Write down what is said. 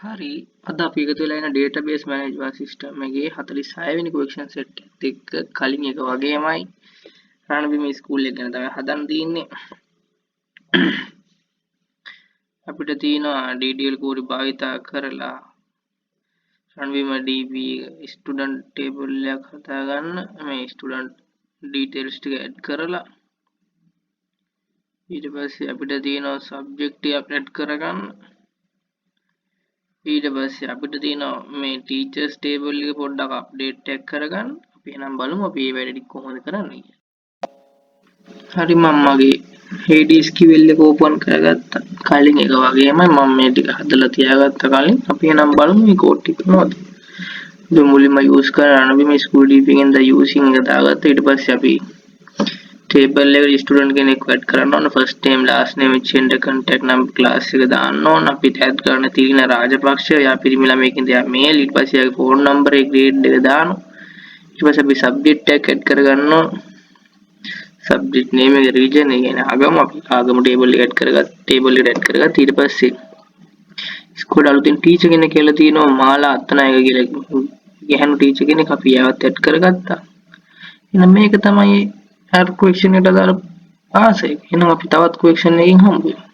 හරි අද අපි එකතු වෙලා ඉන්න database management system එකේ 46 වෙනි question set එකත් එක්ක කලින් එක වගේමයි රණබිම ස්කූල් එක ගැන තමයි හදන්න තියෙන්නේ. අපිට තියෙනවා DDL කෝරි භාවිතා කරලා රණබිම DB student table එකක් හදාගන්න. මේ student details ටික add කරලා ඊට පස්සේ අපිට තියෙනවා subject එකක් add කරගන්න. ඊට පස්සේ අපිට තියෙනවා මේ teachers table එක පොඩ්ඩක් update එකක් කරගන්න. අපි එහෙනම් බලමු අපි මේ වැඩ ටික කොහොමද කරන්නේ කියලා. හරි මම මගේ Hades QL එක open කරගත්තා. කලින් එක වගේමයි මම මේ ටික හදලා තියාගත්ත කලින් අපි එහෙනම් බලමු මේ code ටික මොනවද. අපි මුලින්ම use කරන රණබිම school db එකෙන් ද using එක දාගත්තා. ඊට පස්සේ අපි table එකට student කෙනෙක් add කරන්න ඕන. first name last name gender contact number class එක දාන්න ඕන. අපි add කරන තිරින රාජපක්ෂ යා පිරිමි ළමයෙක්ින්ද යා male. ඊට පස්සේ යාගේ phone number එක grade එක දානවා. ඊට පස්සේ අපි subject එක add කරගන්න ඕන. subject name එක region එක කියන්නේ ආගම. අපි ආගම table එක add කරගත්ත. ඊට පස්සේ ස්කෝඩ් අලුතින් ටීචර් කෙනෙක් කියලා තියෙනවා මාලා අත්තනායක කියලා ගැහණු ටීචර් කෙනෙක් අපි යාවත් add කරගත්තා. එහෙනම් මේක තමයි question එකට අදාළ පාස් එක. එහෙනම් අපි තවත් question එකකින් හම්බ වෙමු.